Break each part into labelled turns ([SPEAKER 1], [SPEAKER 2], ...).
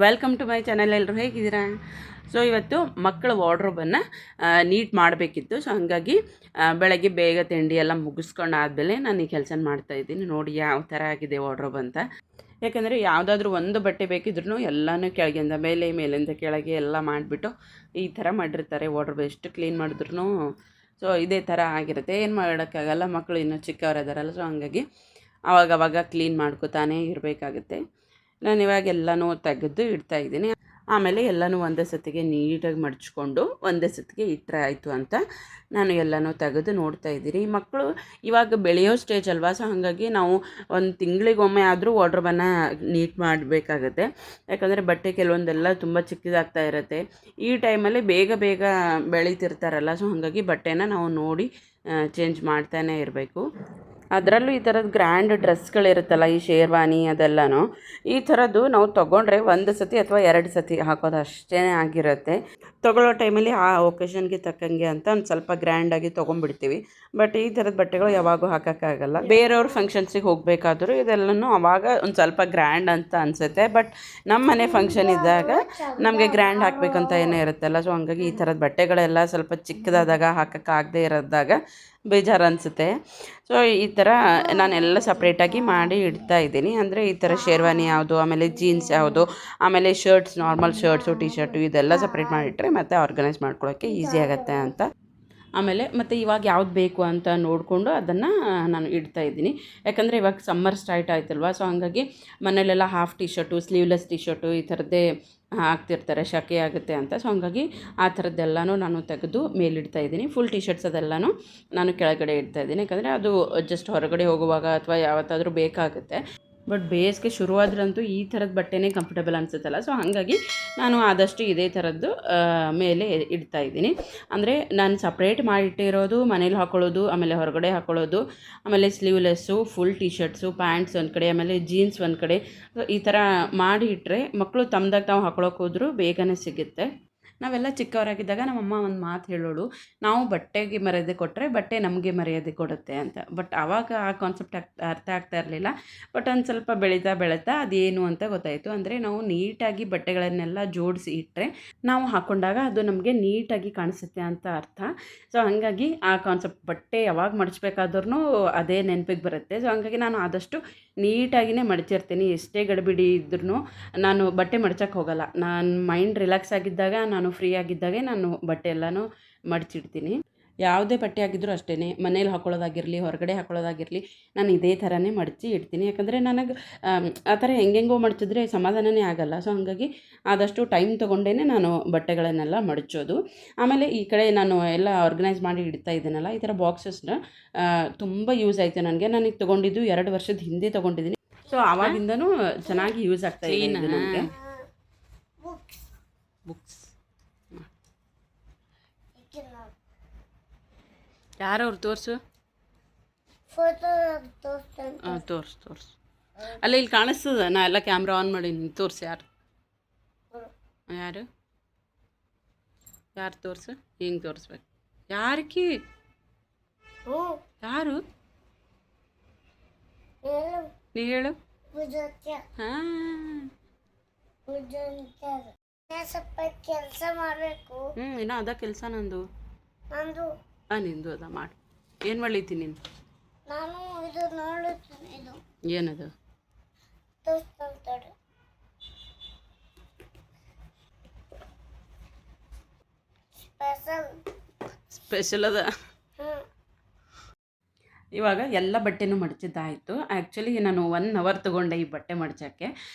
[SPEAKER 1] Welcome to my channel. ಎಲ್ಲರೂ ಹೇಗಿದ್ದೀರಾ? So ಇವತ್ತು ಮಕ್ಕಳ ವಾರ್ಡ್ರೋಬನ್ನು ನೀಟ್ ಮಾಡಬೇಕಿತ್ತು. ಸೊ ಹಾಗಾಗಿ ಬೆಳಗ್ಗೆ ಬೇಗ ತಿಂಡಿ ಎಲ್ಲ ಮುಗಿಸ್ಕೊಂಡು ಆದಮೇಲೆ ನಾನು ಈ ಕೆಲಸ ಮಾಡ್ತಾಯಿದ್ದೀನಿ. ನೋಡಿ ಯಾವ ಥರ ಆಗಿದೆ ವಾರ್ಡ್ರೋಬ್ ಅಂತ. ಯಾಕಂದರೆ ಯಾವುದಾದ್ರೂ ಒಂದು ಬಟ್ಟೆ ಬೇಕಿದ್ರೂ ಎಲ್ಲನೂ ಕೆಳಗಿಂದ ಮೇಲೆ, ಮೇಲಿಂದ ಕೆಳಗೆ ಎಲ್ಲ ಮಾಡಿಬಿಟ್ಟು ಈ ಥರ ಮಾಡಿರ್ತಾರೆ. ವಾರ್ಡ್ರೋಬ್ ಎಷ್ಟು ಕ್ಲೀನ್ ಮಾಡಿದ್ರೂ ಸೊ ಇದೇ ಥರ ಆಗಿರುತ್ತೆ. ಏನು ಮಾಡೋಕ್ಕಾಗಲ್ಲ, ಮಕ್ಕಳು ಇನ್ನೂ ಚಿಕ್ಕವರಿದ್ದಾರಲ್ಲ. ಸೊ ಹಾಗಾಗಿ ಆವಾಗವಾಗ ಕ್ಲೀನ್ ಮಾಡ್ಕೋತಾನೇ ಇರಬೇಕಾಗುತ್ತೆ. ನಾನು ಇವಾಗ ಎಲ್ಲನೂ ತೆಗೆದು ಇಡ್ತಾಯಿದ್ದೀನಿ. ಆಮೇಲೆ ಎಲ್ಲನೂ ಒಂದೇ ಸತಿಗೆ ನೀಟಾಗಿ ಮಡಚ್ಕೊಂಡು ಒಂದೇ ಸತಿಗೆ ಇಟ್ಟರೆ ಆಯಿತು ಅಂತ ನಾನು ಎಲ್ಲನೂ ತೆಗೆದು ನೋಡ್ತಾಯಿದ್ದೀನಿ. ಮಕ್ಕಳು ಇವಾಗ ಬೆಳೆಯೋ ಸ್ಟೇಜ್ ಅಲ್ವಾ. ಸೊ ಹಾಗಾಗಿ ನಾವು ಒಂದು ತಿಂಗಳಿಗೊಮ್ಮೆ ಆದರೂ ವಾರ್ಡ್ರೋಬನ್ನು ನೀಟ್ ಮಾಡಬೇಕಾಗತ್ತೆ. ಯಾಕಂದರೆ ಬಟ್ಟೆ ಕೆಲವೊಂದೆಲ್ಲ ತುಂಬ ಚಿಕ್ಕದಾಗ್ತಾ ಇರುತ್ತೆ. ಈ ಟೈಮಲ್ಲಿ ಬೇಗ ಬೇಗ ಬೆಳೀತಿರ್ತಾರಲ್ಲ. ಸೊ ಹಾಗಾಗಿ ಬಟ್ಟೆನ ನಾವು ನೋಡಿ ಚೇಂಜ್ ಮಾಡ್ತಾನೇ ಇರಬೇಕು. ಅದರಲ್ಲೂ ಈ ಥರದ್ದು ಗ್ರ್ಯಾಂಡ್ ಡ್ರೆಸ್ಗಳಿರುತ್ತಲ್ಲ, ಈ ಶೇರ್ವಾನಿ ಅದೆಲ್ಲನೂ ಈ ಥರದ್ದು ನಾವು ತೊಗೊಂಡ್ರೆ ಒಂದು ಸತಿ ಅಥವಾ 2 ಸತಿ ಹಾಕೋದು ಅಷ್ಟೇ ಆಗಿರುತ್ತೆ. ತೊಗೊಳ್ಳೋ ಟೈಮಲ್ಲಿ ಆ ಒಕೇಶನ್ಗೆ ತಕ್ಕಂಗೆ ಅಂತ ಒಂದು ಸ್ವಲ್ಪ ಗ್ರ್ಯಾಂಡಾಗಿ ತೊಗೊಂಡ್ಬಿಡ್ತೀವಿ. ಬಟ್ ಈ ಥರದ ಬಟ್ಟೆಗಳು ಯಾವಾಗೂ ಹಾಕೋಕ್ಕಾಗಲ್ಲ. ಬೇರೆಯವ್ರ ಫಂಕ್ಷನ್ಸಿಗೆ ಹೋಗಬೇಕಾದ್ರೂ ಇದೆಲ್ಲನೂ ಅವಾಗ ಒಂದು ಸ್ವಲ್ಪ ಗ್ರ್ಯಾಂಡ್ ಅಂತ ಅನಿಸುತ್ತೆ. ಬಟ್ ನಮ್ಮ ಮನೆ ಫಂಕ್ಷನ್ ಇದ್ದಾಗ ನಮಗೆ ಗ್ರ್ಯಾಂಡ್ ಹಾಕಬೇಕಂತ ಏನೇ ಇರುತ್ತಲ್ಲ. ಸೊ ಹಂಗಾಗಿ ಈ ಥರದ ಬಟ್ಟೆಗಳೆಲ್ಲ ಸ್ವಲ್ಪ ಚಿಕ್ಕದಾದಾಗ ಹಾಕೋಕ್ಕಾಗದೇ ಇರೋದಾಗ ಬೇಜಾರು ಅನಿಸುತ್ತೆ. ಸೊ ಈ ಥರ ನಾನೆಲ್ಲ ಸಪ್ರೇಟಾಗಿ ಮಾಡಿ ಇಡ್ತಾ ಇದ್ದೀನಿ. ಅಂದರೆ ಈ ಥರ ಶೇರ್ವಾನಿ ಯಾವುದು, ಆಮೇಲೆ ಜೀನ್ಸ್ ಯಾವುದು, ಆಮೇಲೆ shirts, normal shirts, T shirt ಇದೆಲ್ಲ ಸಪ್ರೇಟ್ ಮಾಡಿಟ್ರೆ ಮತ್ತೆ ಆರ್ಗನೈಸ್ ಮಾಡ್ಕೊಳ್ಳೋಕ್ಕೆ ಈಸಿ ಆಗುತ್ತೆ ಅಂತ. ಆಮೇಲೆ ಮತ್ತು ಇವಾಗ ಯಾವ್ದು ಬೇಕು ಅಂತ ನೋಡಿಕೊಂಡು ಅದನ್ನು ನಾನು ಇಡ್ತಾ ಇದ್ದೀನಿ. ಯಾಕಂದರೆ ಇವಾಗ ಸಮ್ಮರ್ ಸ್ಟಾರ್ಟ್ ಆಯ್ತಲ್ವ. ಸೊ ಹಾಗಾಗಿ ಮನೇಲೆಲ್ಲ half T shirt, sleeveless T shirt ಈ ಥರದ್ದೇ ಹಾಕ್ತಿರ್ತಾರೆ, ಶೆಕೆ ಆಗುತ್ತೆ ಅಂತ. ಸೊ ಹಾಗಾಗಿ ಆ ಥರದ್ದೆಲ್ಲನೂ ನಾನು ತೆಗೆದು ಮೇಲಿಡ್ತಾ ಇದ್ದೀನಿ. ಫುಲ್ ಟಿ ಶರ್ಟ್ಸ್ ಅದೆಲ್ಲನೂ ನಾನು ಕೆಳಗಡೆ ಇಡ್ತಾ ಇದ್ದೀನಿ. ಯಾಕಂದರೆ ಅದು ಜಸ್ಟ್ ಹೊರಗಡೆ ಹೋಗುವಾಗ ಅಥವಾ ಯಾವತ್ತಾದರೂ ಬೇಕಾಗುತ್ತೆ. ಬಟ್ ಬೇಸಿಗೆ ಶುರುವಾದ್ರಂತೂ ಈ ಥರದ ಬಟ್ಟೆನೇ ಕಂಫರ್ಟಬಲ್ ಅನಿಸುತ್ತಲ್ಲ. ಸೊ ಹಾಗಾಗಿ ನಾನು ಆದಷ್ಟು ಇದೇ ಥರದ್ದು ಮೇಲೆ ಇಡ್ತಾ ಇದ್ದೀನಿ. ಅಂದರೆ ನಾನು ಸಪ್ರೇಟ್ ಮಾಡಿಟ್ಟಿರೋದು ಮನೇಲಿ ಹಾಕ್ಕೊಳ್ಳೋದು, ಆಮೇಲೆ ಹೊರಗಡೆ ಹಾಕ್ಕೊಳ್ಳೋದು, ಆಮೇಲೆ sleeveless, full T shirts, pants ಒಂದು ಕಡೆ, ಆಮೇಲೆ ಜೀನ್ಸ್ ಒಂದು ಕಡೆ. ಸೊ ಈ ಥರ ಮಾಡಿ ಇಟ್ಟರೆ ಮಕ್ಕಳು ತಮ್ಮದಾಗ ತಾವು ಹಾಕ್ಕೊಳ್ಳೋಕೆ ಹೋದರೂ ಬೇಗನೆ ಸಿಗುತ್ತೆ. ನಾವೆಲ್ಲ ಚಿಕ್ಕವರಾಗಿದ್ದಾಗ ನಮ್ಮಮ್ಮ ಒಂದು ಮಾತು ಹೇಳೋಳು, ನಾವು ಬಟ್ಟೆಗೆ ಮರ್ಯಾದೆ ಕೊಟ್ಟರೆ ಬಟ್ಟೆ ನಮಗೆ ಮರ್ಯಾದೆ ಕೊಡುತ್ತೆ ಅಂತ. ಬಟ್ ಆವಾಗ ಆ ಕಾನ್ಸೆಪ್ಟ್ ಅರ್ಥ ಆಗ್ತಾ ಇರಲಿಲ್ಲ. ಬಟ್ ಒಂದು ಸ್ವಲ್ಪ ಬೆಳೀತಾ ಬೆಳೀತಾ ಅದೇನು ಅಂತ ಗೊತ್ತಾಯಿತು. ಅಂದರೆ ನಾವು ನೀಟಾಗಿ ಬಟ್ಟೆಗಳನ್ನೆಲ್ಲ ಜೋಡಿಸಿ ಇಟ್ಟರೆ ನಾವು ಹಾಕ್ಕೊಂಡಾಗ ಅದು ನಮಗೆ ನೀಟಾಗಿ ಕಾಣಿಸುತ್ತೆ ಅಂತ ಅರ್ಥ. ಸೊ ಹಾಗಾಗಿ ಆ ಕಾನ್ಸೆಪ್ಟ್ ಬಟ್ಟೆ ಯಾವಾಗ ಮಡಚಬೇಕಾದ್ರೂ ಅದೇ ನೆನಪಿಗೆ ಬರುತ್ತೆ. ಸೊ ಹಾಗಾಗಿ ನಾನು ಆದಷ್ಟು ನೀಟಾಗಿಯೇ ಮಡಚಿರ್ತೀನಿ. ಎಷ್ಟೇ ಗಡಿಬಿಡಿ ಇದ್ರೂ ನಾನು ಬಟ್ಟೆ ಮಡ್ಚೋಕ್ಕೆ ಹೋಗಲ್ಲ. ನಾನು ಮೈಂಡ್ ರಿಲ್ಯಾಕ್ಸ್ ಆಗಿದ್ದಾಗ, ನಾನು ಫ್ರೀ ಆಗಿದ್ದಾಗೆ ನಾನು ಬಟ್ಟೆ ಎಲ್ಲನೂ ಮಡಚಿಡ್ತೀನಿ. ಯಾವುದೇ ಬಟ್ಟೆ ಆಗಿದ್ದರೂ ಅಷ್ಟೇ, ಮನೇಲಿ ಹಾಕ್ಕೊಳ್ಳೋದಾಗಿರಲಿ, ಹೊರಗಡೆ ಹಾಕ್ಕೊಳ್ಳೋದಾಗಿರಲಿ, ನಾನು ಇದೇ ಥರನೇ ಮಡಚಿ ಇಡ್ತೀನಿ. ಯಾಕಂದರೆ ನನಗೆ ಆ ಥರ ಹೆಂಗೆಂಗೋ ಮಡಚಿದ್ರೆ ಸಮಾಧಾನವೇ ಆಗಲ್ಲ. ಸೊ ಹಾಗಾಗಿ ಆದಷ್ಟು ಟೈಮ್ ತೊಗೊಂಡೇ ನಾನು ಬಟ್ಟೆಗಳನ್ನೆಲ್ಲ ಮಡಚೋದು. ಆಮೇಲೆ ಈ ಕಡೆ ನಾನು ಎಲ್ಲ ಆರ್ಗನೈಸ್ ಮಾಡಿ ಇಡ್ತಾ ಇದ್ದೀನಲ್ಲ, ಈ ಥರ ಬಾಕ್ಸಸ್ನ ತುಂಬ ಯೂಸ್ ಆಯಿತು ನನಗೆ. ನನಗೆ ತೊಗೊಂಡಿದ್ದು 2 ವರ್ಷದ ಹಿಂದೆ ತೊಗೊಂಡಿದ್ದೀನಿ. ಸೊ ಆವಾಗಿಂದನೂ ಚೆನ್ನಾಗಿ ಯೂಸ್ ಆಗ್ತಾ ಇದೆ ನನಗೆ. ಬುಕ್ಸ್ ಯಾರವ್ರು ತೋರಿಸು. ಹಾಂ ತೋರಿಸು. ಅಲ್ಲ ಇಲ್ಲಿ ಕಾಣಿಸ್ತದ, ನಾ ಎಲ್ಲ ಕ್ಯಾಮ್ರಾ ಆನ್ ಮಾಡೀನಿ. ತೋರಿಸು ಯಾರು ತೋರಿಸು. ಹಿಂಗೆ ತೋರಿಸ್ಬೇಕು. ಯಾರಕ್ಕಿ ಯಾರು ನೀ ಹೇಳು. ಹಾಂ
[SPEAKER 2] ಸ್ವಲ್ಪ ಕೆಲಸ ಮಾಡಬೇಕು.
[SPEAKER 1] ಇನ್ನೂ ಅದ ಕೆಲಸ ನಂದು. ನಿಂದು ಅದ ಮಾಡಿ. ಏನು ಮಾಡ್ಲಿತ್ತೀನಿ ನೀನು?
[SPEAKER 2] ನಾನು ಇದು ನೋಡುತ್ತೀನಿ. ಇದು
[SPEAKER 1] ಏನದು? ಸ್ಪೆಷಲ್ ಅದ. ಇವಾಗ ಎಲ್ಲ ಬಟ್ಟೆನೂ ಮಡಚಿದ್ದಾಯಿತು. ಆ್ಯಕ್ಚುಲಿ ನಾನು 1 ಅವರ್ ತೊಗೊಂಡೆ ಈ ಬಟ್ಟೆ ಮಡ್ಚೋಕ್ಕೆ.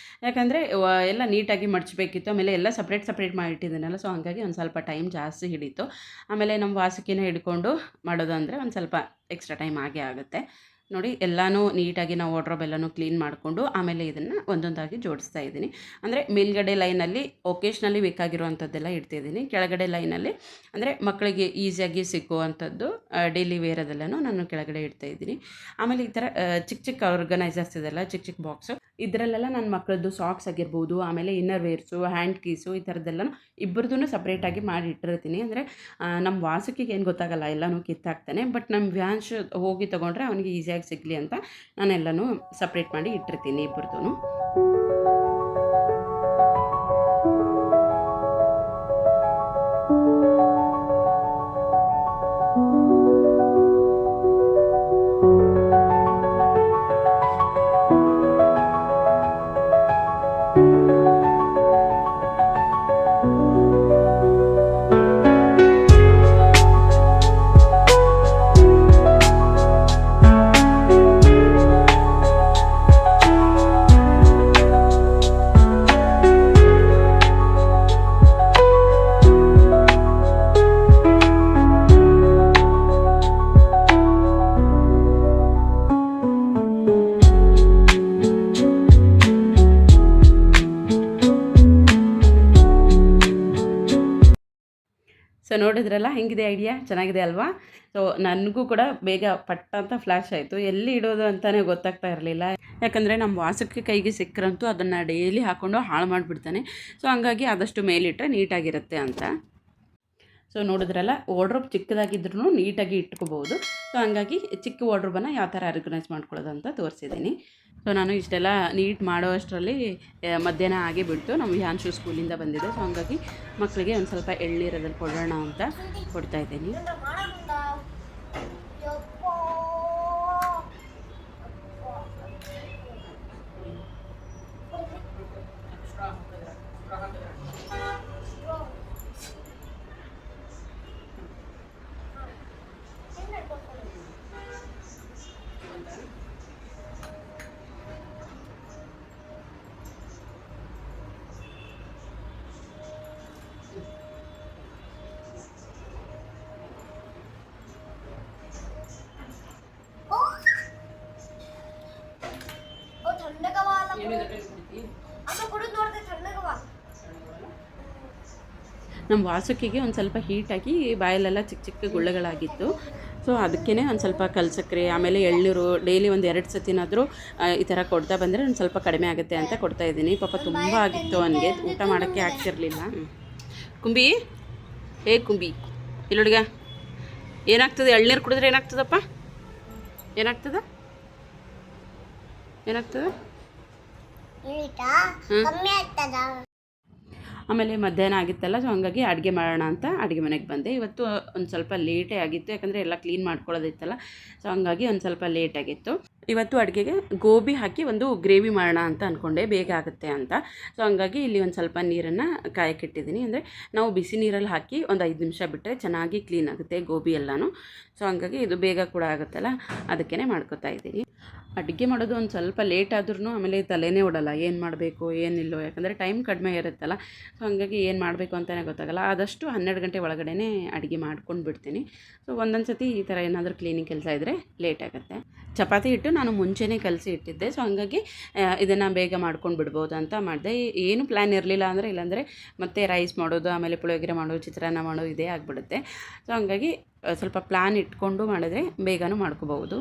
[SPEAKER 1] ಯಾಕಂದರೆ ಎಲ್ಲ ನೀಟಾಗಿ ಮಡಚಬೇಕಿತ್ತು. ಆಮೇಲೆ ಎಲ್ಲ ಸಪ್ರೇಟ್ ಮಾಡಿಟ್ಟಿದ್ದೀನಲ್ಲ. ಸೊ ಹಾಗಾಗಿ ಒಂದು ಸ್ವಲ್ಪ ಟೈಮ್ ಜಾಸ್ತಿ ಹಿಡಿತು. ಆಮೇಲೆ ನಮ್ಮ ವಾಸಕಿನ ಹಿಡ್ಕೊಂಡು ಮಾಡೋದು ಅಂದರೆ ಒಂದು ಸ್ವಲ್ಪ ಎಕ್ಸ್ಟ್ರಾ ಟೈಮ್ ಆಗೇ ಆಗುತ್ತೆ. ನೋಡಿ ಎಲ್ಲನೂ ನೀಟಾಗಿ ನಾವು ವಾರ್ಡ್ರೋಬ್ ಎಲ್ಲನೂ ಕ್ಲೀನ್ ಮಾಡಿಕೊಂಡು ಆಮೇಲೆ ಇದನ್ನು ಒಂದೊಂದಾಗಿ ಜೋಡಿಸ್ತಾ ಇದ್ದೀನಿ. ಅಂದರೆ ಮೇಲ್ಗಡೆ ಲೈನಲ್ಲಿ ಒಕೇಶ್ನಲ್ಲಿ ಬೇಕಾಗಿರುವಂಥದ್ದೆಲ್ಲ ಇಡ್ತಿದ್ದೀನಿ. ಕೆಳಗಡೆ ಲೈನಲ್ಲಿ ಅಂದರೆ ಮಕ್ಕಳಿಗೆ ಈಸಿಯಾಗಿ ಸಿಕ್ಕುವಂಥದ್ದು ಡೈಲಿ ವೇರದೆಲ್ಲನೂ ನಾನು ಕೆಳಗಡೆ ಇಡ್ತಾಯಿದ್ದೀನಿ. ಆಮೇಲೆ ಈ ಥರ ಚಿಕ್ಕ ಆರ್ಗನೈಸರ್ಸ್ ಇದೆಲ್ಲ, ಚಿಕ್ಕ ಬಾಕ್ಸು ಇದರಲ್ಲೆಲ್ಲ ನನ್ನ ಮಕ್ಕಳದ್ದು ಸಾಕ್ಸ್ ಆಗಿರ್ಬೋದು, ಆಮೇಲೆ ಇನ್ನರ್ ವೇರ್ಸು, ಹ್ಯಾಂಡ್ ಕೀಸು ಈ ಥರದ್ದೆಲ್ಲ ಇಬ್ಬರದೂ ಸಪ್ರೇಟಾಗಿ ಮಾಡಿ ಇಟ್ಟಿರ್ತೀನಿ. ಅಂದರೆ ನಮ್ಮ ವಾಸುಕಿಗೆ ಏನು ಗೊತ್ತಾಗಲ್ಲ, ಎಲ್ಲನೂ ಕಿತ್ತಾಕ್ತಾನೆ. ಬಟ್ ನಮ್ಮ ವ್ಯಾನ್ಶ್ ಹೋಗಿ ತೊಗೊಂಡ್ರೆ ಅವನಿಗೆ ಈಸಿಯಾಗಿ ಸಿಗಲಿ ಅಂತ ನಾನೆಲ್ಲನೂ ಸಪ್ರೇಟ್ ಮಾಡಿ ಇಟ್ಟಿರ್ತೀನಿ ಇಬ್ಬರದೂ. ಸೊ ನೋಡಿದ್ರಲ್ಲ ಹೆಂಗಿದೆ ಐಡಿಯಾ, ಚೆನ್ನಾಗಿದೆ ಅಲ್ವಾ? ಸೊ ನನಗೂ ಕೂಡ ಬೇಗ ಪಟ್ಟ ಅಂತ ಫ್ಲ್ಯಾಶ್ ಆಯಿತು. ಎಲ್ಲಿ ಇಡೋದು ಅಂತಲೇ ಗೊತ್ತಾಗ್ತಾ ಇರಲಿಲ್ಲ. ಯಾಕಂದರೆ ನಮ್ಮ ವಾಸಕ್ಕೆ ಕೈಗೆ ಸಿಕ್ಕರಂತೂ ಅದನ್ನು ಡೈಲಿ ಹಾಕ್ಕೊಂಡು ಹಾಳು ಮಾಡಿಬಿಡ್ತಾನೆ. ಸೊ ಹಂಗಾಗಿ ಆದಷ್ಟು ಮೇಲಿಟ್ಟರೆ ನೀಟಾಗಿರುತ್ತೆ ಅಂತ. ಸೊ ನೋಡಿದ್ರಲ್ಲ, ವಾರ್ಡ್ರೋಬ್ ಚಿಕ್ಕದಾಗಿದ್ರೂ ನೀಟಾಗಿ ಇಟ್ಕೋಬೋದು. ಸೊ ಹಂಗಾಗಿ ಚಿಕ್ಕ ವಾರ್ಡ್ರೋಬನ್ನು ಯಾವ ಥರ ಆರ್ಗನೈಸ್ ಮಾಡ್ಕೊಳ್ಳೋದು ಅಂತ ತೋರಿಸಿದ್ದೀನಿ. ಸೊ ನಾನು ಇಷ್ಟೆಲ್ಲ ನೀಟ್ ಮಾಡೋ ಅಷ್ಟರಲ್ಲಿ ಮಧ್ಯಾಹ್ನ ಆಗೇ ಬಿಡ್ತು. ನಮ್ಮ ಹ್ಯಾನ್ಶು ಸ್ಕೂಲಿಂದ ಬಂದಿದೆ. ಸೊ ಹಂಗಾಗಿ ಮಕ್ಕಳಿಗೆ ಒಂದು ಸ್ವಲ್ಪ ಎಳ್ನೀರದಲ್ಲಿ ಕೊಡೋಣ ಅಂತ ಕೊಡ್ತಾಯಿದ್ದೀನಿ. ನಮ್ಮ ವಾಸುಕಿಗೆ ಒಂದು ಸ್ವಲ್ಪ ಹೀಟಾಗಿ ಬಾಯಲ್ಲೆಲ್ಲ ಚಿಕ್ಕ ಚಿಕ್ಕ ಗುಳ್ಳೆಗಳಾಗಿತ್ತು. ಸೊ ಅದಕ್ಕೇ ಒಂದು ಸ್ವಲ್ಪ ಕಲ್ಸಕ್ರೆ ಆಮೇಲೆ ಎಳ್ನೀರು ಡೈಲಿ ಒಂದು 2 ಸತಿನಾದರೂ ಈ ಥರ ಕೊಡ್ತಾ ಬಂದರೆ ಒಂದು ಸ್ವಲ್ಪ ಕಡಿಮೆ ಆಗುತ್ತೆ ಅಂತ ಕೊಡ್ತಾಯಿದ್ದೀನಿ. ಪಾಪ ತುಂಬ ಆಗಿತ್ತು ಅವನಿಗೆ, ಊಟ ಮಾಡೋಕ್ಕೆ ಆಗ್ತಿರಲಿಲ್ಲ. ಕುಂಬಿ ಕುಂಬಿ ಇಲ್ಲಿ ಹುಡುಗ, ಏನಾಗ್ತದೆ ಎಳ್ನೀರು ಕುಡಿದ್ರೆ ಏನಾಗ್ತದಪ್ಪ? ಏನಾಗ್ತದೆ? ಆಮೇಲೆ ಮಧ್ಯಾಹ್ನ ಆಗಿತ್ತಲ್ಲ, ಸೊ ಹಂಗಾಗಿ ಅಡುಗೆ ಮಾಡೋಣ ಅಂತ ಅಡುಗೆ ಮನೆಗೆ ಬಂದೆ. ಇವತ್ತು ಒಂದು ಸ್ವಲ್ಪ ಲೇಟೇ ಆಗಿತ್ತು, ಯಾಕಂದರೆ ಎಲ್ಲ ಕ್ಲೀನ್ ಮಾಡ್ಕೊಳ್ಳೋದಿತ್ತಲ್ಲ. ಸೊ ಹಂಗಾಗಿ ಒಂದು ಸ್ವಲ್ಪ ಲೇಟಾಗಿತ್ತು. ಇವತ್ತು ಅಡುಗೆಗೆ ಗೋಬಿ ಹಾಕಿ ಒಂದು ಗ್ರೇವಿ ಮಾಡೋಣ ಅಂತ ಅಂದ್ಕೊಂಡೆ, ಬೇಗ ಆಗುತ್ತೆ ಅಂತ. ಸೊ ಹಂಗಾಗಿ ಇಲ್ಲಿ ಒಂದು ಸ್ವಲ್ಪ ನೀರನ್ನು ಕಾಯಕ್ಕಿಟ್ಟಿದ್ದೀನಿ. ಅಂದರೆ ನಾವು ಬಿಸಿ ನೀರಲ್ಲಿ ಹಾಕಿ ಒಂದು 5 ನಿಮಿಷ ಬಿಟ್ಟರೆ ಚೆನ್ನಾಗಿ ಕ್ಲೀನ್ ಆಗುತ್ತೆ ಗೋಬಿ ಎಲ್ಲನೂ. ಸೊ ಹಂಗಾಗಿ ಇದು ಬೇಗ ಕೂಡ ಆಗುತ್ತಲ್ಲ, ಅದಕ್ಕೇ ಮಾಡ್ಕೊತಾ ಇದ್ದೀನಿ. ಅಡುಗೆ ಮಾಡೋದು ಒಂದು ಸ್ವಲ್ಪ ಲೇಟ್ ಆದ್ರೂ ಆಮೇಲೆ ತಲೆನೇ ಓಡಲ್ಲ, ಏನು ಮಾಡಬೇಕು ಏನಿಲ್ಲೋ, ಯಾಕಂದರೆ ಟೈಮ್ ಕಡಿಮೆ ಇರುತ್ತಲ್ಲ. ಸೊ ಹಂಗಾಗಿ ಏನು ಮಾಡಬೇಕು ಅಂತಲೇ ಗೊತ್ತಾಗಲ್ಲ. ಆದಷ್ಟು 12 ಗಂಟೆ ಒಳಗಡೆ ಅಡುಗೆ ಮಾಡ್ಕೊಂಡು ಬಿಡ್ತೀನಿ. ಸೊ ಒಂದೊಂದು ಸತಿ ಈ ಥರ ಏನಾದರೂ ಕ್ಲೀನಿಂಗ್ ಕೆಲಸ ಇದ್ದರೆ ಲೇಟ್ ಆಗುತ್ತೆ. ಚಪಾತಿ ಹಿಟ್ಟು ನಾನು ಮುಂಚೆನೇ ಕಲಸಿ ಇಟ್ಟಿದ್ದೆ. ಸೊ ಹಂಗಾಗಿ ಇದನ್ನು ಬೇಗ ಮಾಡ್ಕೊಂಡು ಬಿಡ್ಬೋದು ಅಂತ ಮಾಡಿದೆ. ಏನು ಪ್ಲ್ಯಾನ್ ಇರಲಿಲ್ಲ ಅಂದರೆ, ಇಲ್ಲಾಂದರೆ ಮತ್ತೆ ರೈಸ್ ಮಾಡೋದು, ಆಮೇಲೆ ಪುಳಿಯೋಗರೆ ಮಾಡೋದು, ಚಿತ್ರಾನ್ನ ಮಾಡೋದು ಇದೇ ಆಗಿಬಿಡುತ್ತೆ. ಸೊ ಹಂಗಾಗಿ ಸ್ವಲ್ಪ ಪ್ಲ್ಯಾನ್ ಇಟ್ಕೊಂಡು ಮಾಡಿದ್ರೆ ಬೇಗನೂ ಮಾಡ್ಕೋಬಹುದು.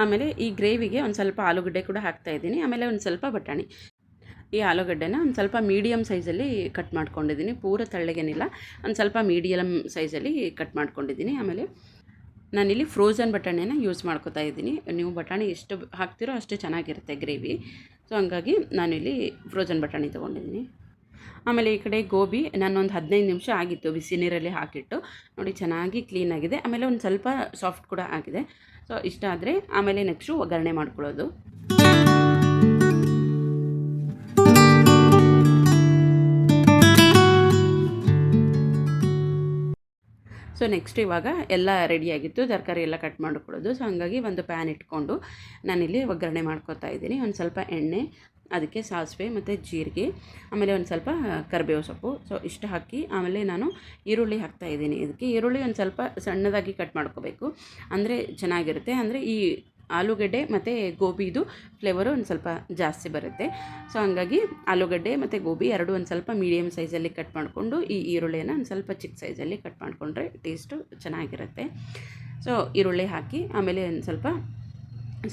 [SPEAKER 1] ಆಮೇಲೆ ಈ ಗ್ರೇವಿಗೆ ಒಂದು ಸ್ವಲ್ಪ ಆಲೂಗಡ್ಡೆ ಕೂಡ ಹಾಕ್ತಾಯಿದ್ದೀನಿ. ಆಮೇಲೆ ಒಂದು ಸ್ವಲ್ಪ ಬಟಾಣಿ. ಈ ಆಲೂಗಡ್ಡೆನ ಒಂದು ಸ್ವಲ್ಪ ಮೀಡಿಯಮ್ ಸೈಜಲ್ಲಿ ಕಟ್ ಮಾಡ್ಕೊಂಡಿದ್ದೀನಿ, ಪೂರ ತೆಳ್ಳಗೇನಿಲ್ಲ, ಒಂದು ಸ್ವಲ್ಪ ಮೀಡಿಯಮ್ ಸೈಜಲ್ಲಿ ಕಟ್ ಮಾಡ್ಕೊಂಡಿದ್ದೀನಿ. ಆಮೇಲೆ ನಾನಿಲ್ಲಿ ಫ್ರೋಝನ್ ಬಟಾಣಿನ ಯೂಸ್ ಮಾಡ್ಕೊತಾ ಇದ್ದೀನಿ. ನೀವು ಬಟಾಣಿ ಎಷ್ಟು ಹಾಕ್ತಿರೋ ಅಷ್ಟು ಚೆನ್ನಾಗಿರುತ್ತೆ ಗ್ರೇವಿ. ಸೊ ಹಂಗಾಗಿ ನಾನಿಲ್ಲಿ ಫ್ರೋಝನ್ ಬಟಾಣಿ ತೊಗೊಂಡಿದ್ದೀನಿ. ಆಮೇಲೆ ಈ ಕಡೆ ಗೋಬಿ ನಾನೊಂದು 15 ನಿಮಿಷ ಆಗಿತ್ತು ಬಿಸಿ ನೀರಲ್ಲಿ ಹಾಕಿಟ್ಟು, ನೋಡಿ ಚೆನ್ನಾಗಿ ಕ್ಲೀನಾಗಿದೆ. ಆಮೇಲೆ ಒಂದು ಸ್ವಲ್ಪ ಸಾಫ್ಟ್ ಕೂಡ ಆಗಿದೆ. ಸೊ ಇಷ್ಟ ಆದರೆ ಆಮೇಲೆ ನೆಕ್ಸ್ಟು ಒಗ್ಗರಣೆ ಮಾಡ್ಕೊಳ್ಳೋದು. ಸೊ ನೆಕ್ಸ್ಟ್ ಇವಾಗ ಎಲ್ಲ ರೆಡಿಯಾಗಿತ್ತು, ತರಕಾರಿ ಎಲ್ಲ ಕಟ್ ಮಾಡ್ಕೊಳ್ಳೋದು. ಸೊ ಹಂಗಾಗಿ ಒಂದು ಪ್ಯಾನ್ ಇಟ್ಕೊಂಡು ನಾನಿಲ್ಲಿ ಒಗ್ಗರಣೆ ಮಾಡ್ಕೊತಾ ಇದ್ದೀನಿ. ಒಂದು ಸ್ವಲ್ಪ ಎಣ್ಣೆ, ಅದಕ್ಕೆ ಸಾಸಿವೆ ಮತ್ತು ಜೀರಿಗೆ, ಆಮೇಲೆ ಒಂದು ಸ್ವಲ್ಪ ಕರಿಬೇವು ಸೊಪ್ಪು. ಸೊ ಇಷ್ಟು ಹಾಕಿ ಆಮೇಲೆ ನಾನು ಈರುಳ್ಳಿ ಹಾಕ್ತಾಯಿದ್ದೀನಿ. ಇದಕ್ಕೆ ಈರುಳ್ಳಿ ಒಂದು ಸ್ವಲ್ಪ ಸಣ್ಣದಾಗಿ ಕಟ್ ಮಾಡ್ಕೋಬೇಕು, ಅಂದರೆ ಚೆನ್ನಾಗಿರುತ್ತೆ. ಅಂದರೆ ಈ ಆಲೂಗಡ್ಡೆ ಮತ್ತು ಗೋಬಿದು ಫ್ಲೇವರು ಒಂದು ಸ್ವಲ್ಪ ಜಾಸ್ತಿ ಬರುತ್ತೆ. ಸೊ ಹಂಗಾಗಿ ಆಲೂಗಡ್ಡೆ ಮತ್ತು ಗೋಬಿ ಎರಡು ಒಂದು ಸ್ವಲ್ಪ ಮೀಡಿಯಮ್ ಸೈಜಲ್ಲಿ ಕಟ್ ಮಾಡಿಕೊಂಡು, ಈ ಈರುಳ್ಳಿಯನ್ನು ಒಂದು ಸ್ವಲ್ಪ ಚಿಕ್ಕ ಸೈಜಲ್ಲಿ ಕಟ್ ಮಾಡಿಕೊಂಡ್ರೆ ಟೇಸ್ಟು ಚೆನ್ನಾಗಿರುತ್ತೆ. ಸೊ ಈರುಳ್ಳಿ ಹಾಕಿ ಆಮೇಲೆ ಒಂದು ಸ್ವಲ್ಪ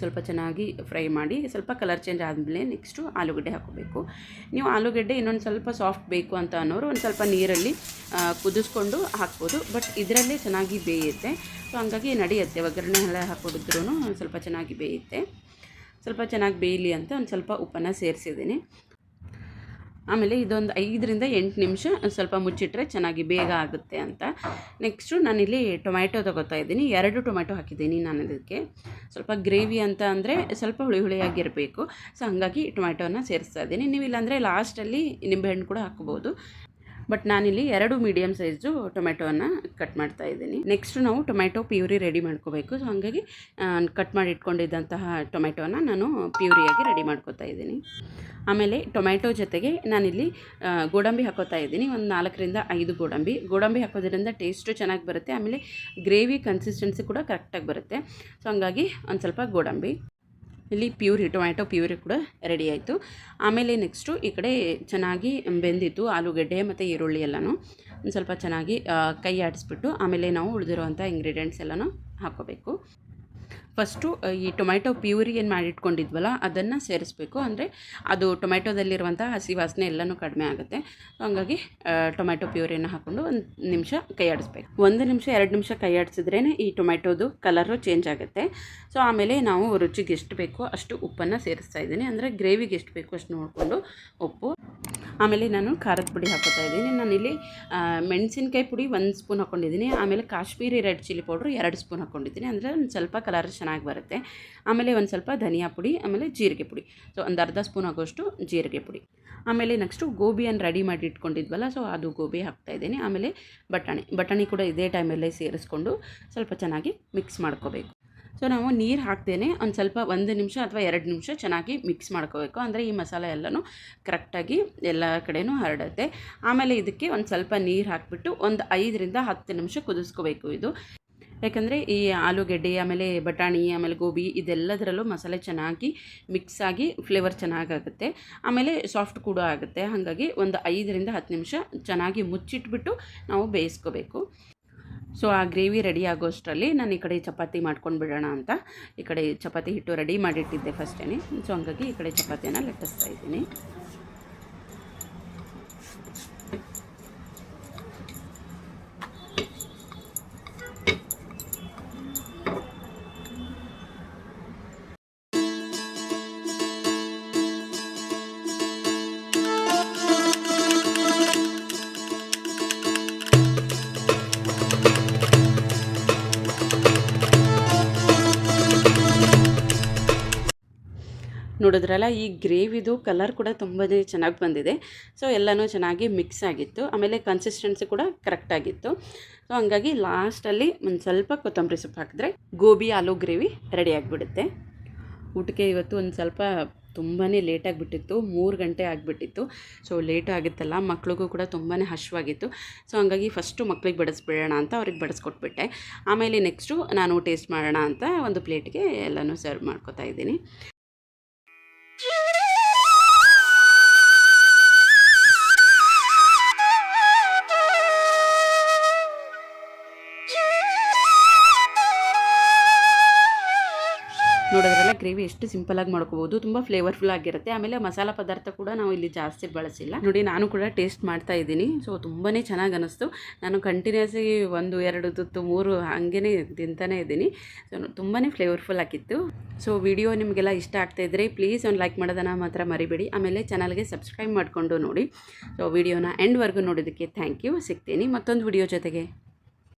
[SPEAKER 1] ಸ್ವಲ್ಪ ಚೆನ್ನಾಗಿ ಫ್ರೈ ಮಾಡಿ ಸ್ವಲ್ಪ ಕಲರ್ ಚೇಂಜ್ ಆದಮೇಲೆ ನೆಕ್ಸ್ಟು ಆಲೂಗಡ್ಡೆ ಹಾಕೋಬೇಕು. ನೀವು ಆಲೂಗಡ್ಡೆ ಇನ್ನೊಂದು ಸ್ವಲ್ಪ ಸಾಫ್ಟ್ ಬೇಕು ಅಂತ ಅನ್ನೋರು ಒಂದು ಸ್ವಲ್ಪ ನೀರಲ್ಲಿ ಕುದಿಸ್ಕೊಂಡು ಹಾಕ್ಬೋದು, ಬಟ್ ಇದರಲ್ಲೇ ಚೆನ್ನಾಗಿ ಬೇಯುತ್ತೆ. ಸೊ ಹಂಗಾಗಿ ನಡೆಯುತ್ತೆ, ಒಗ್ಗರಣೆ ಎಲ್ಲ ಹಾಕೊಡಿದ್ರೂ ಸ್ವಲ್ಪ ಚೆನ್ನಾಗಿ ಬೇಯುತ್ತೆ. ಸ್ವಲ್ಪ ಚೆನ್ನಾಗಿ ಬೇಯಲಿ ಅಂತ ಒಂದು ಸ್ವಲ್ಪ ಉಪ್ಪನ್ನು ಸೇರಿಸಿದ್ದೀನಿ. ಆಮೇಲೆ ಇದೊಂದು 5ರಿಂದ 8 ನಿಮಿಷ ಸ್ವಲ್ಪ ಮುಚ್ಚಿಟ್ರೆ ಚೆನ್ನಾಗಿ ಬೇಗ ಆಗುತ್ತೆ ಅಂತ. ನೆಕ್ಸ್ಟು ನಾನಿಲ್ಲಿ ಟೊಮ್ಯಾಟೊ ತೊಗೋತಾ ಇದ್ದೀನಿ. 2 ಟೊಮ್ಯಾಟೊ ಹಾಕಿದ್ದೀನಿ ನಾನು ಇದಕ್ಕೆ. ಸ್ವಲ್ಪ ಗ್ರೇವಿ ಅಂತ ಅಂದರೆ ಸ್ವಲ್ಪ ಹುಳಿಯಾಗಿರಬೇಕು. ಸೊ ಹಾಗಾಗಿ ಟೊಮ್ಯಾಟೋನ ಸೇರಿಸ್ತಾ ಇದ್ದೀನಿ. ನೀವು ಇಲ್ಲಾಂದರೆ ಲಾಸ್ಟಲ್ಲಿ ನಿಂಬೆಹಣ್ಣು ಕೂಡ ಹಾಕ್ಬೋದು, ಬಟ್ ನಾನಿಲ್ಲಿ 2 ಮೀಡಿಯಮ್ ಸೈಜು ಟೊಮೆಟೋನ ಕಟ್ ಮಾಡ್ತಾ ಇದ್ದೀನಿ. ನೆಕ್ಸ್ಟು ನಾವು ಟೊಮ್ಯಾಟೊ ಪ್ಯೂರಿ ರೆಡಿ ಮಾಡ್ಕೋಬೇಕು. ಸೊ ಹಾಗಾಗಿ ಕಟ್ ಮಾಡಿ ಇಟ್ಕೊಂಡಿದ್ದಂತಹ ಟೊಮೆಟೋನ ನಾನು ಪ್ಯೂರಿಯಾಗಿ ರೆಡಿ ಮಾಡ್ಕೋತಾ ಇದ್ದೀನಿ. ಆಮೇಲೆ ಟೊಮ್ಯಾಟೊ ಜೊತೆಗೆ ನಾನಿಲ್ಲಿ ಗೋಡಂಬಿ ಹಾಕೋತಾ ಇದ್ದೀನಿ. ಒಂದು 4ರಿಂದ 5 ಗೋಡಂಬಿ ಹಾಕೋದ್ರಿಂದ ಟೇಸ್ಟು ಚೆನ್ನಾಗಿ ಬರುತ್ತೆ. ಆಮೇಲೆ ಗ್ರೇವಿ ಕನ್ಸಿಸ್ಟೆನ್ಸಿ ಕೂಡ ಕರೆಕ್ಟಾಗಿ ಬರುತ್ತೆ. ಸೊ ಹಂಗಾಗಿ ಒಂದು ಸ್ವಲ್ಪ ಗೋಡಂಬಿ. ಇಲ್ಲಿ ಟೊಮ್ಯಾಟೊ ಪ್ಯೂರಿ ಕೂಡ ರೆಡಿ ಆಯಿತು. ಆಮೇಲೆ ನೆಕ್ಸ್ಟು ಈ ಕಡೆ ಚೆನ್ನಾಗಿ ಬೆಂದಿತ್ತು ಆಲೂಗಡ್ಡೆ ಮತ್ತು ಈರುಳ್ಳಿ ಎಲ್ಲನೂ. ಒಂದು ಸ್ವಲ್ಪ ಚೆನ್ನಾಗಿ ಕೈ ಆಡಿಸ್ಬಿಟ್ಟು ಆಮೇಲೆ ನಾವು ಉಳಿದಿರುವಂಥ ಇಂಗ್ರೀಡಿಯೆಂಟ್ಸ್ ಎಲ್ಲನೂ ಹಾಕ್ಕೋಬೇಕು. ಫಸ್ಟು ಈ ಟೊಮ್ಯಾಟೊ ಪ್ಯೂರಿ ಏನು ಮಾಡಿಟ್ಕೊಂಡಿದ್ವಲ್ಲ ಅದನ್ನು ಸೇರಿಸ್ಬೇಕು. ಅಂದರೆ ಅದು ಟೊಮ್ಯಾಟೊದಲ್ಲಿರುವಂಥ ಹಸಿ ವಾಸನೆ ಎಲ್ಲನೂ ಕಡಿಮೆ ಆಗುತ್ತೆ. ಹಾಗಾಗಿ ಟೊಮ್ಯಾಟೊ ಪ್ಯೂರಿಯನ್ನು ಹಾಕ್ಕೊಂಡು 1 ನಿಮಿಷ ಕೈ ಆಡಿಸ್ಬೇಕು. 1 ನಿಮಿಷ 2 ನಿಮಿಷ ಕೈ ಆಡಿಸಿದ್ರೇ ಈ ಟೊಮ್ಯಾಟೊದು ಕಲರು ಚೇಂಜ್ ಆಗುತ್ತೆ. ಸೊ ಆಮೇಲೆ ನಾವು ರುಚಿಗೆ ಎಷ್ಟು ಬೇಕೋ ಅಷ್ಟು ಉಪ್ಪನ್ನು ಸೇರಿಸ್ತಾ ಇದ್ದೀನಿ. ಅಂದರೆ ಗ್ರೇವಿಗೆ ಎಷ್ಟು ಬೇಕೋ ಅಷ್ಟು ನೋಡಿಕೊಂಡು ಉಪ್ಪು. ಆಮೇಲೆ ನಾನು ಖಾರದ ಪುಡಿ ಹಾಕೋತಾ ಇದ್ದೀನಿ. ನಾನಿಲ್ಲಿ ಮೆಣಸಿನ್ಕಾಯಿ ಪುಡಿ 1 ಸ್ಪೂನ್ ಹಾಕ್ಕೊಂಡಿದ್ದೀನಿ. ಆಮೇಲೆ Kashmiri red chilli powder 2 spoon ಹಾಕ್ಕೊಂಡಿದ್ದೀನಿ. ಅಂದರೆ ಒಂದು ಸ್ವಲ್ಪ ಕಲರ್ ಚೆನ್ನಾಗಿ ಬರುತ್ತೆ. ಆಮೇಲೆ ಒಂದು ಸ್ವಲ್ಪ ಧನಿಯಾ ಪುಡಿ, ಆಮೇಲೆ ಜೀರಿಗೆ ಪುಡಿ. ಸೊ ಒಂದು ಅರ್ಧ ಸ್ಪೂನ್ ಆಗೋಷ್ಟು ಜೀರಿಗೆ ಪುಡಿ. ಆಮೇಲೆ ನೆಕ್ಸ್ಟು ಗೋಬಿಯನ್ನು ರೆಡಿ ಮಾಡಿ ಇಟ್ಕೊಂಡಿದ್ವಲ್ಲ, ಸೊ ಅದು ಗೋಬಿ ಹಾಕ್ತಾಯಿದ್ದೀನಿ. ಆಮೇಲೆ ಬಟಾಣಿ ಕೂಡ ಇದೇ ಟೈಮಲ್ಲೇ ಸೇರಿಸ್ಕೊಂಡು ಸ್ವಲ್ಪ ಚೆನ್ನಾಗಿ ಮಿಕ್ಸ್ ಮಾಡ್ಕೋಬೇಕು. ಸೊ ನಾವು ನೀರು ಹಾಕ್ದೇನೆ ಒಂದು ಸ್ವಲ್ಪ 1 ನಿಮಿಷ ಅಥವಾ 2 ನಿಮಿಷ ಚೆನ್ನಾಗಿ ಮಿಕ್ಸ್ ಮಾಡ್ಕೋಬೇಕು. ಅಂದರೆ ಈ ಮಸಾಲೆ ಎಲ್ಲನೂ ಕರೆಕ್ಟಾಗಿ ಎಲ್ಲ ಕಡೆಯೂ ಹರಡುತ್ತೆ. ಆಮೇಲೆ ಇದಕ್ಕೆ ಒಂದು ಸ್ವಲ್ಪ ನೀರು ಹಾಕಿಬಿಟ್ಟು ಒಂದು 5ರಿಂದ 10 ನಿಮಿಷ ಕುದಿಸ್ಕೋಬೇಕು ಇದು. ಯಾಕಂದರೆ ಈ ಆಲೂಗೆಡ್ಡೆ ಆಮೇಲೆ ಬಟಾಣಿ ಆಮೇಲೆ ಗೋಬಿ ಇದೆಲ್ಲದರಲ್ಲೂ ಮಸಾಲೆ ಚೆನ್ನಾಗಿ ಮಿಕ್ಸ್ ಆಗಿ ಫ್ಲೇವರ್ ಚೆನ್ನಾಗಾಗುತ್ತೆ. ಆಮೇಲೆ ಸಾಫ್ಟ್ ಕೂಡ ಆಗುತ್ತೆ. ಹಾಗಾಗಿ ಒಂದು 5ರಿಂದ 10 ನಿಮಿಷ ಚೆನ್ನಾಗಿ ಮುಚ್ಚಿಟ್ಬಿಟ್ಟು ನಾವು ಬೇಯಿಸ್ಕೋಬೇಕು. ಸೊ ಆ ಗ್ರೇವಿ ರೆಡಿ ಆಗೋಷ್ಟರಲ್ಲಿ ನಾನು ಈ ಕಡೆ ಚಪಾತಿ ಮಾಡ್ಕೊಂಡು ಬಿಡೋಣ ಅಂತ ಈ ಕಡೆ ಚಪಾತಿ ಹಿಟ್ಟು ರೆಡಿ ಮಾಡಿಟ್ಟಿದ್ದೆ ಫಸ್ಟೇ. ಸೊ ಹಂಗಾಗಿ ಈ ಕಡೆ ಚಪಾತಿಯನ್ನು ಲಟ್ಟಿಸ್ತಾ ಇದ್ದೀನಿ. ನೋಡಿದ್ರಲ್ಲ, ಈ ಗ್ರೇವಿದು ಕಲರ್ ಕೂಡ ತುಂಬಾ ಚೆನ್ನಾಗಿ ಬಂದಿದೆ. ಸೊ ಎಲ್ಲನೂ ಚೆನ್ನಾಗಿ ಮಿಕ್ಸ್ ಆಗಿತ್ತು. ಆಮೇಲೆ ಕನ್ಸಿಸ್ಟೆನ್ಸಿ ಕೂಡ ಕರೆಕ್ಟಾಗಿತ್ತು. ಸೊ ಹಂಗಾಗಿ ಲಾಸ್ಟಲ್ಲಿ ಒಂದು ಸ್ವಲ್ಪ ಕೊತ್ತಂಬರಿ ಸೊಪ್ಪು ಹಾಕಿದ್ರೆ ಗೋಬಿ ಆಲೂ ಗ್ರೇವಿ ರೆಡಿ ಆಗಿಬಿಡುತ್ತೆ. ಊಟಕ್ಕೆ ಇವತ್ತು ಒಂದು ಸ್ವಲ್ಪ ತುಂಬಾ ಲೇಟಾಗಿಬಿಟ್ಟಿತ್ತು, 3 ಗಂಟೆ ಆಗಿಬಿಟ್ಟಿತ್ತು. ಸೊ ಲೇಟ್ ಆಗುತ್ತಲ್ಲ, ಮಕ್ಳಿಗೂ ಕೂಡ ತುಂಬಾ ಹಶ್ವಾಗಿತ್ತು. ಸೊ ಹಂಗಾಗಿ ಫಸ್ಟು ಮಕ್ಳಿಗೆ ಬಡಿಸ್ಬಿಡೋಣ ಅಂತ ಅವ್ರಿಗೆ ಬಡಿಸ್ಕೊಟ್ಬಿಟ್ಟೆ. ಆಮೇಲೆ ನೆಕ್ಸ್ಟು ನಾನು ಟೇಸ್ಟ್ ಮಾಡೋಣ ಅಂತ ಒಂದು ಪ್ಲೇಟ್ಗೆ ಎಲ್ಲನೂ ಸರ್ವ್ ಮಾಡ್ಕೊತಾ ಇದ್ದೀನಿ. ನೋಡೋದ್ರಲ್ಲ, ಗ್ರೇವಿ ಎಷ್ಟು ಸಿಂಪಲಾಗಿ ಮಾಡ್ಕೋಬೋದು, ತುಂಬ ಫ್ಲೇವರ್ಫುಲ್ ಆಗಿರುತ್ತೆ. ಆಮೇಲೆ ಮಸಾಲ ಪದಾರ್ಥ ಕೂಡ ನಾವು ಇಲ್ಲಿ ಜಾಸ್ತಿ ಬಳಸಿಲ್ಲ. ನೋಡಿ, ನಾನು ಕೂಡ ಟೇಸ್ಟ್ ಮಾಡ್ತಾ ಇದ್ದೀನಿ. ಸೊ ತುಂಬಾ ಚೆನ್ನಾಗಿ ಅನ್ನಿಸ್ತು. ನಾನು ಕಂಟಿನ್ಯೂಸಾಗಿ 1, 2 ತುತ್ತು 3 ಹಾಗೇ ತಿಂತಾನೇ ಇದ್ದೀನಿ. ಸೊ ತುಂಬಾ ಫ್ಲೇವರ್ಫುಲ್ ಆಗಿತ್ತು. ಸೊ ವಿಡಿಯೋ ನಿಮಗೆಲ್ಲ ಇಷ್ಟ ಆಗ್ತಾಯಿದ್ರೆ ಪ್ಲೀಸ್ ಒಂದು ಲೈಕ್ ಮಾಡೋದನ್ನು ಮಾತ್ರ ಮರಿಬೇಡಿ. ಆಮೇಲೆ ಚಾನಲ್ಗೆ ಸಬ್ಸ್ಕ್ರೈಬ್ ಮಾಡಿಕೊಂಡು ನೋಡಿ. ಸೊ ವಿಡಿಯೋನ ಎಂಡ್ವರೆಗೂ ನೋಡೋದಕ್ಕೆ ಥ್ಯಾಂಕ್ ಯು. ಸಿಗ್ತೀನಿ ಮತ್ತೊಂದು ವಿಡಿಯೋ ಜೊತೆಗೆ.